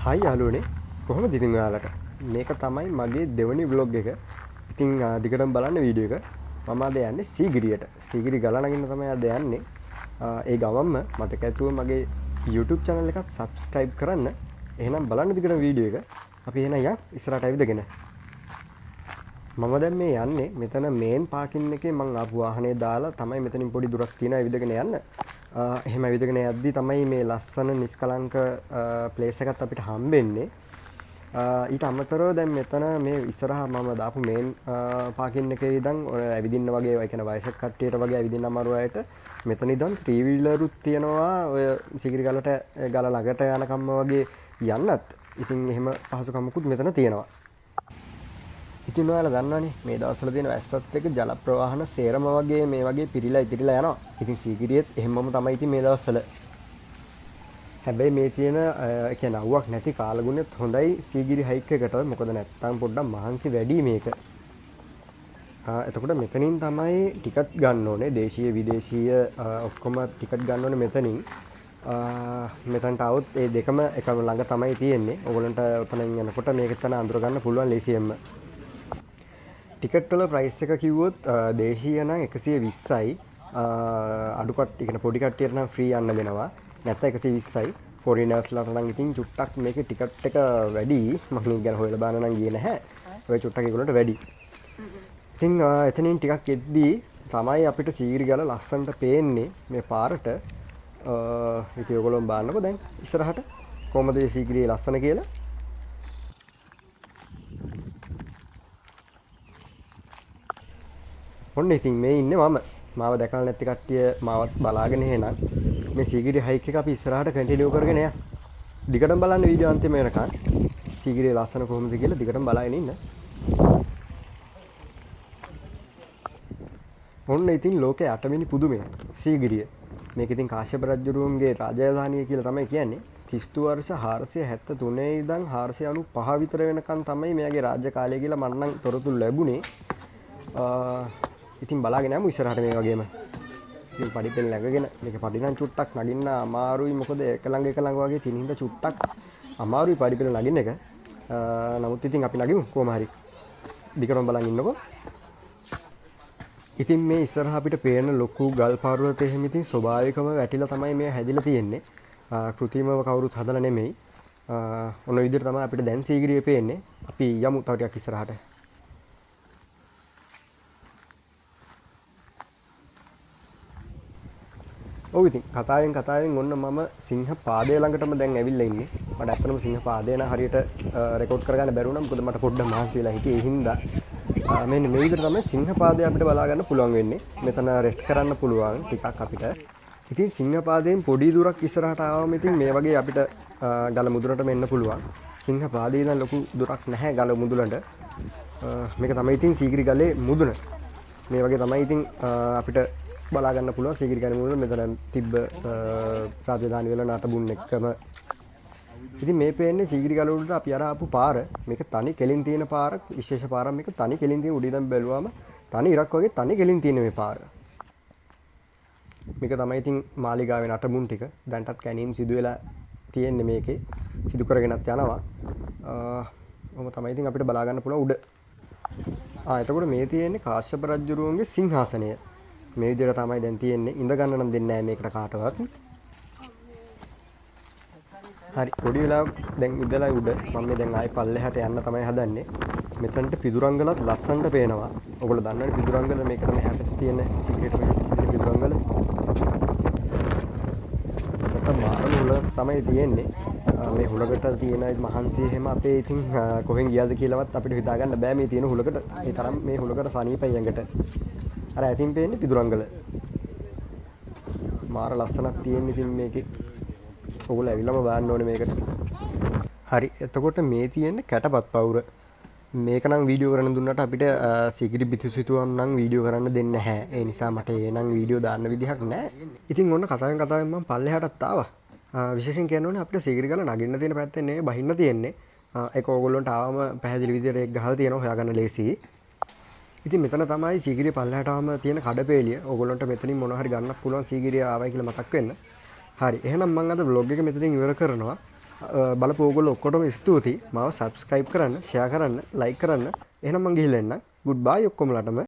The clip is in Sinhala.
හයි යාළුවනේ කොහොමද ඉතින් ඔයාලට මේක තමයි මගේ දෙවනි vlog එක. ඉතින් දිගටම බලන්න වීඩියෝ එක. මම අද යන්නේ සීගිරියට. සීගිරි ගල නගින්න තමයි අද යන්නේ. ඒ ගමන්ම මතක ඇතුව මගේ YouTube channel එකත් subscribe කරන්න. එහෙනම් බලන්න දිගටම වීඩියෝ එක. අපි එහෙනම් යන් ඉස්සරහට ඇවිදගෙන. මම දැන් මේ යන්නේ මෙතන මේන් පාකින් එකේ මං ආපු වාහනේ දාලා තමයි මෙතනින් පොඩි දුරක් තියෙනවා ඇවිදගෙන යන්න. එහෙම ඇවිදගෙන යද්දි තමයි මේ ලස්සන නිස්කලංක ප්ලේස් එකක් අපිට හම්බෙන්නේ. ඊට අමතරව දැන් මෙතන මේ ඉස්සරහා මම දාපු මේන් පාකින් එකේ ඉඳන් ඇවිදින්න වගේ ඒ කියන්නේ වයසක කට්ටියට වගේ ඇවිදින්න අමාරු අයට මෙතන ඉඳන් 3 wheelerුත් තියෙනවා. ඔය සිගිරි ගලට ගල ළඟට යනකම්ම වගේ යන්නත්. ඉතින් එහෙම පහසුකමකුත් මෙතන තියෙනවා. ඉතින් ඔයාලා දන්නවනේ මේ දවස්වල තියෙන වැස්සත් එක්ක ජල ප්‍රවාහන සේරම වගේ මේ වගේ පිරීලා ඉතිරිලා යනවා. ඉතින් සීගිරියස් එහෙමම තමයි ඉතින් මේ දවස්වල. හැබැයි මේ තියෙන ඒ කියන්නේ අවුවක් නැති කාලගුණෙත් හොඳයි සීගිරි හයික් එකට. මොකද නැත්තම් පොඩ්ඩක් මහන්සි වැඩි මේක. එතකොට මෙතනින් තමයි ටිකට් ගන්න ඕනේ. දේශීය විදේශීය ඔක්කොම ටිකට් ගන්න ඕනේ මෙතනින්. මෙතනට આવොත් ඒ දෙකම එකම ළඟ තමයි තියෙන්නේ. ඕගොල්ලන්ට ඔතනින් යනකොට මේක තන අඳුර ගන්න පුළුවන් ලේසියෙන්ම. ටිකට් වල ප්‍රයිස් එක කිව්වොත් දේශීය නම් 120යි. අඩු කට්ටිය කියන පොඩි කට්ටියට නම් ෆ්‍රී යන්න දෙනවා. නැත්නම් 120යි. ෆොරිනර්ස්ලාට නම් ඉතින් චුට්ටක් මේකේ ටිකට් එක වැඩි. මම ගැන හොයලා බලන්න නම් ගියේ නැහැ. ඔය චුට්ටක් ඒගොල්ලන්ට වැඩි. ඉතින් එතනින් ටිකක් එද්දී තමයි අපිට සීගිරි ගල ලස්සනට පේන්නේ මේ පාරට. ඉතින් ඔයගොල්ලෝ බලන්නකෝ දැන් ඉස්සරහට කොහමද මේ සීගිරියේ ලස්සන කියලා. ඔන්න ඉතින් මේ ඉන්නේ මම. මාව දැකලා නැති කට්ටිය මාවත් බලාගෙන එහෙනම් මේ සීගිරි හයික් එක අපි ඉස්සරහට කන්ටිනියු කරගෙන යන්න. දිගටම බලන්න වීඩියෝ අන්තිම වෙනකන්. සීගිරියේ ලස්සන කොහොමද කියලා දිගටම බලාගෙන ඉන්න. ඔන්න ඉතින් ලෝකේ 8 වෙනි පුදුමය සීගිරිය. මේක ඉතින් කාශ්‍යප රජුරුවන්ගේ රාජධානිය කියලා තමයි කියන්නේ. ක්‍රිස්තු වර්ෂ 473 ඉඳන් 495 විතර වෙනකන් තමයි මෙයාගේ රාජ්‍ය කාලය කියලා මම නම් තොරතුරු ලැබුණේ. ඉතින් බලාගෙන යමු ඉස්සරහට මේ වගේම. ඉතින් පඩිපෙළ läගගෙන මේක පඩි නම් චුට්ටක් නගින්න අමාරුයි. මොකද එක ළඟ වගේ තියෙන හින්දා චුට්ටක් අමාරුයි පඩිපෙළ නගින්න එක. නමුත් ඉතින් අපි නගිමු කොහොම හරි. දිගටම බලන් ඉන්නකෝ. ඉතින් මේ ඉස්සරහ අපිට පේන ලොකු ගල් පර්වතය එහෙම ඉතින් ස්වභාවිකව වැටිලා තමයි මේ හැදිලා තියෙන්නේ. කෘත්‍රිමව කවුරුත් හදලා නෙමෙයි. ඔන්න විදිහට තමයි අපිට දැන් සීගිරිය පේන්නේ. අපි යමු තව ටිකක් ඉස්සරහට. ඔව් ඉතින් කතාවෙන් ඔන්න මම සිංහ පාදය ළඟටම දැන් ඇවිල්ලා ඉන්නේ. මට ඇත්තටම සිංහ පාදය නම් හරියට රෙකෝඩ් කරගන්න බැරුණා. මොකද මට පොඩ්ඩක් මහන්සි වෙලා හිටියේ. ඒ හින්දා මෙන්න මේ විදිහට තමයි සිංහ පාදය අපිට බලා ගන්න පුළුවන් වෙන්නේ. මෙතන රෙස්ට් කරන්න පුළුවන් ටිකක් අපිට. ඉතින් සිංහ පාදයෙන් පොඩි දුරක් ඉස්සරහට ආවම ඉතින් මේ වගේ අපිට ගල මුදුනට මෙන්න පුළුවන්. සිංහ පාදේ ඉඳන් ලොකු දුරක් නැහැ ගල මුදුනට. මේක තමයි ඉතින් සීගිරි ගලේ මුදුන. මේ වගේ තමයි ඉතින් අපිට බලා ගන්න පුළුවන් සීගිරි ගලේ මුදුන. මෙතන තිබ්බ රාජධානි වල නටබුන් එක්කම. ඉතින් මේ පේන්නේ සීගිරි ගල උඩට අපි අර ආපු පාර. මේක තනි කෙලින් තියෙන පාරක්. විශේෂ පාරක්. මේක තනි කෙලින් තියෙන උඩ ඉඳන් බැලුවාම තනි ඉරක් වගේ තනි කෙලින් තියෙන මේ පාර. මේක තමයි ඉතින් මාලිගාවේ නටබුන් ටික. දැන්ටත් කැණීම් සිදු වෙලා තියෙන්නේ මේකේ. සිදු කරගෙනත් යනවා. ඔහොම තමයි ඉතින් අපිට බලා ගන්න පුළුවන් උඩ. එතකොට මේ තියෙන්නේ කාශ්‍යප රජුරුවන්ගේ සිංහාසනය. මේ විදිහට තමයි දැන් තියෙන්නේ. ඉඳ ගන්න නම් දෙන්නේ නැහැ මේකට කාටවත්. හරි පොඩි වෙලාවක් දැන් ඉඳලා උඩ මම මේ දැන් ආයේ පල්ලෙහාට යන්න තමයි හදන්නේ. මෙතනට පිදුරංගලත් ලස්සනට පේනවා. ඔයගොල්ලෝ දන්නවනේ පිදුරංගල මේකට මෙහාට තියෙන සිගරට් මෙහාට තියෙන පිදුරංගල. මට මාරම හුල තමයි තියෙන්නේ. මේ හුලකට තියෙන මහන්සි එහෙම අපේ ඉතින් කොහෙන් ගියාද කියලාවත් අපිට හිතා ගන්න බෑ මේ තියෙන හුලකට. ඒ තරම් මේ හුලකට සනීපයි ඇඟට. අර ඇතින් පේන්නේ පිදුරංගල. මාර ලස්සනක් තියෙන ඉතින් මේකේ. ඔයගොල්ලෝ ඇවිල්ලාම බලන්න ඕනේ මේකට. හරි. එතකොට මේ තියෙන්නේ කැටපත් පවුර. මේක නම් වීඩියෝ කරන්න දුන්නාට අපිට සීගිරි බිතුසිතුවම් නම් වීඩියෝ කරන්න දෙන්නේ නැහැ. ඒ නිසා මට ඒ නම් වීඩියෝ දාන්න විදිහක් නැහැ. ඉතින් ඔන්න කතාවෙන් මම පල්ලෙහාටත් ආවා. විශේෂයෙන් කියන්න ඕනේ අපිට සීගිරි ගල නගින්න තියෙන පැත්තෙන් නෙවෙයි බහින්න තියෙන්නේ. ඒක ඕගොල්ලන්ට ආවම පැහැදිලි විදිහට ඒක ගහලා තියෙනවා හොයාගන්න ලේසියි. ඉතින් මෙතන තමයි සීගිරිය පල්ලෙහාට ආවම තියෙන කඩපේලිය. ඕගොල්ලන්ට මෙතනින් මොනවා හරි ගන්නත් පුළුවන් සීගිරිය ආවයි කියලා මතක් වෙන්න. හරි එහෙනම් මම අද vlog එක මෙතනින් ඉවර කරනවා. බලපු ඕගොල්ලෝ ඔක්කොටම ස්තුතියි. මාව subscribe කරන්න, share කරන්න, like කරන්න. එහෙනම් මං ගිහිල්ලා එන්න. goodbye ඔක්කොමලටම.